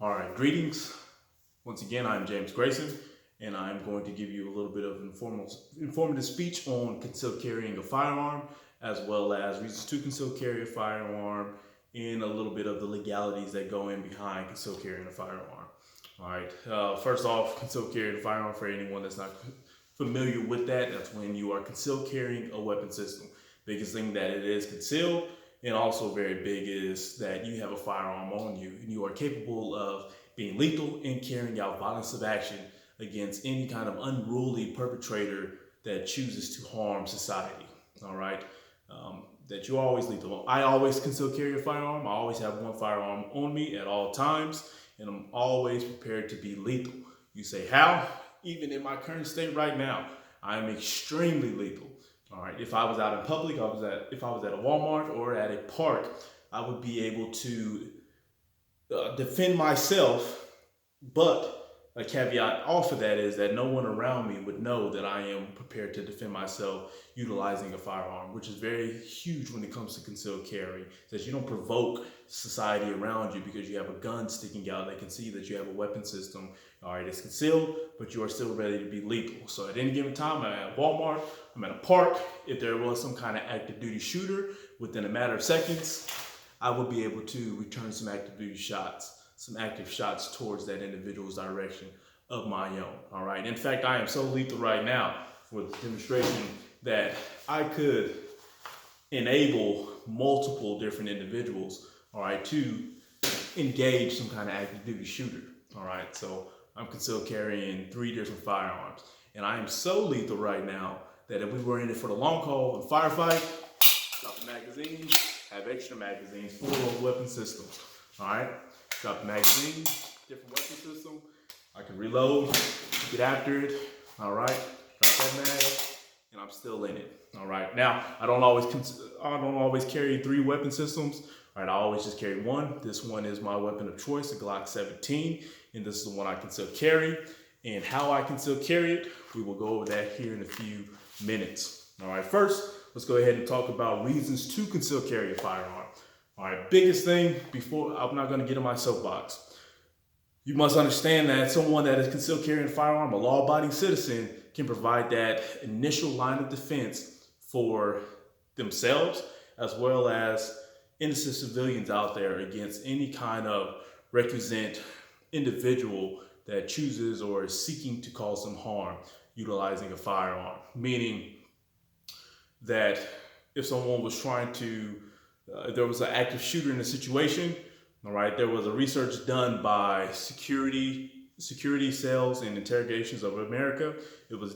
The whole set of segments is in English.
All right, greetings. Once again, I'm James Grayson, and I'm going to give you a little bit of informative speech on concealed carrying a firearm, as well as reasons to conceal carry a firearm, and a little bit of the legalities that go in behind concealed carrying a firearm. All right, first off, concealed carrying a firearm, for anyone that's not familiar with that, that's when you are concealed carrying a weapon system. Biggest thing that it is concealed, and also very big, is that you have a firearm on you and you are capable of being lethal and carrying out violence of action against any kind of unruly perpetrator that chooses to harm society. All right. That you're always lethal. I always conceal carry a firearm. I always have one firearm on me at all times, and I'm always prepared to be lethal. You say, how? Even in my current state right now, I am extremely lethal. All right. If I was out in public, if I was at a Walmart or at a park, I would be able to defend myself. But a caveat off of that is that no one around me would know that I am prepared to defend myself utilizing a firearm, which is very huge when it comes to concealed carry. That you don't provoke society around you because you have a gun sticking out. They can see that you have a weapon system. All right, it's concealed, but you are still ready to be lethal. So at any given time, I'm at Walmart, I'm at a park. If there was some kind of active duty shooter, within a matter of seconds, I would be able to return some active shots towards that individual's direction of my own. All right. In fact, I am so lethal right now for the demonstration that I could enable multiple different individuals, all right, to engage some kind of active duty shooter. All right. So I'm concealed carrying 3 different firearms, and I am so lethal right now that if we were in it for the long haul and firefight, drop the magazine, have extra magazines for those weapon systems. All right. Drop the magazine, different weapon system. I can reload, get after it. All right, drop that mag, and I'm still in it. All right. Now I don't always carry 3 weapon systems. All right, I always just carry one. This one is my weapon of choice, a Glock 17, and this is the one I can still carry. And how I can still carry it, we will go over that here in a few minutes. All right. First, let's go ahead and talk about reasons to conceal carry a firearm. All right, biggest thing before, I'm not going to get in my soapbox. You must understand that someone that is concealed carrying a firearm, a law-abiding citizen, can provide that initial line of defense for themselves as well as innocent civilians out there against any kind of recusant individual that chooses or is seeking to cause them harm utilizing a firearm. Meaning that if someone was trying to there was an active shooter in the situation. All right, there was a research done by security cells and interrogations of America. It was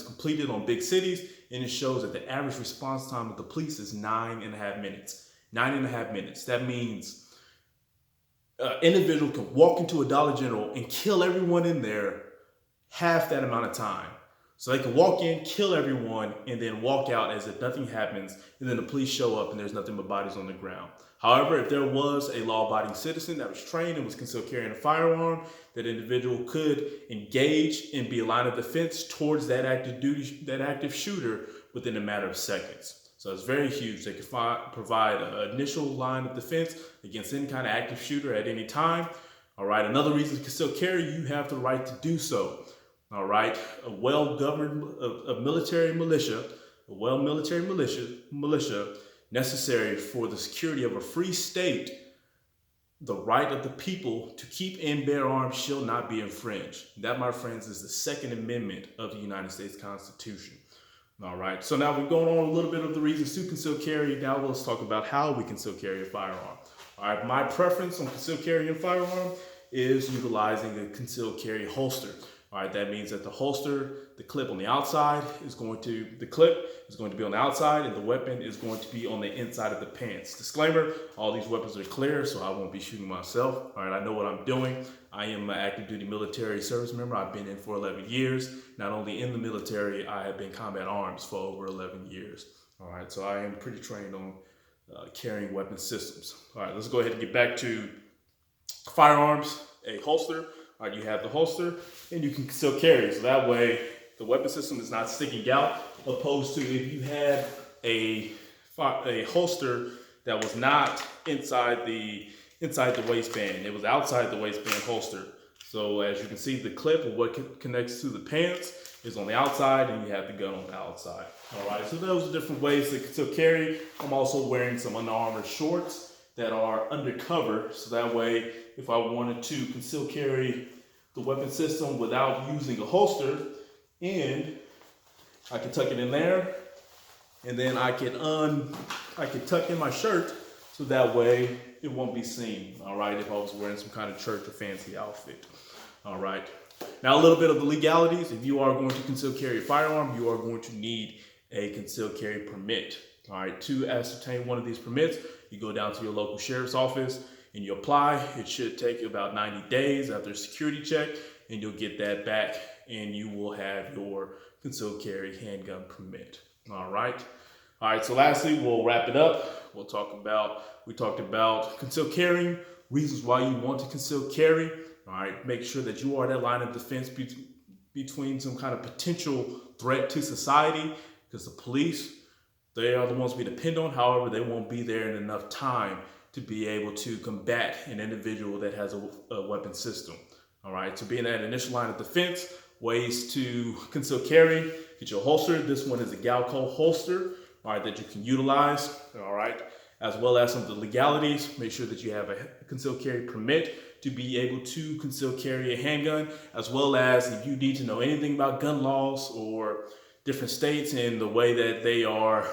completed on big cities, and it shows that the average response time of the police is 9.5 minutes. 9.5 minutes. That means an individual can walk into a Dollar General and kill everyone in there half that amount of time. So they can walk in, kill everyone, and then walk out as if nothing happens, and then the police show up and there's nothing but bodies on the ground. However, if there was a law-abiding citizen that was trained and was concealed carrying a firearm, that individual could engage and be a line of defense towards that active shooter within a matter of seconds. So it's very huge. They could provide an initial line of defense against any kind of active shooter at any time. All right, another reason to conceal carry, you have the right to do so. All right, a well-governed military militia necessary for the security of a free state. The right of the people to keep and bear arms shall not be infringed. That, my friends, is the Second Amendment of the United States Constitution. All right, so now we've gone on a little bit of the reasons to conceal carry. Now let's talk about how we conceal carry a firearm. All right, my preference on concealed carrying a firearm is utilizing a concealed carry holster. All right, that means that the clip on the outside the clip is going to be on the outside, and the weapon is going to be on the inside of the pants. Disclaimer, all these weapons are clear, so I won't be shooting myself. All right, I know what I'm doing. I am an active duty military service member. I've been in for 11 years. Not only in the military, I have been combat arms for over 11 years. All right, so I am pretty trained on carrying weapon systems. All right, let's go ahead and get back to firearms, a holster. All right, you have the holster, and you can still carry. So that way, the weapon system is not sticking out, opposed to if you had a holster that was not inside the inside the waistband. It was outside the waistband holster. So as you can see, the clip of what connects to the pants is on the outside, and you have the gun on the outside. All right, so those are different ways to conceal carry. I'm also wearing some Under Armour shorts that are undercover, so that way, if I wanted to conceal carry the weapon system without using a holster, and I can tuck it in there, and then I can tuck in my shirt, so that way it won't be seen. All right, if I was wearing some kind of church or fancy outfit. All right. Now a little bit of the legalities. If you are going to conceal carry a firearm, you are going to need a concealed carry permit. All right. To ascertain one of these permits, you go down to your local sheriff's office and you apply. It should take you about 90 days after a security check, and you'll get that back, and you will have your concealed carry handgun permit. All right. All right. So lastly, we'll wrap it up. We talked about concealed carrying, reasons why you want to conceal carry. All right, make sure that you are that line of defense between some kind of potential threat to society, because the police, they are the ones we depend on. However, they won't be there in enough time to be able to combat an individual that has a weapon system. All right, so being that initial line of defense, ways to conceal carry, get your holster. This one is a Galco holster, all right, that you can utilize, all right, as well as some of the legalities. Make sure that you have a concealed carry permit to be able to conceal carry a handgun, as well as if you need to know anything about gun laws or different states and the way that they are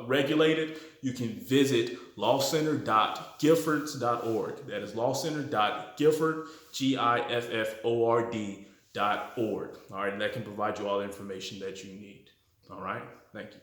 regulated, you can visit lawcenter.giffords.org. That is lawcenter.gifford.org. All right, and that can provide you all the information that you need. All right, thank you.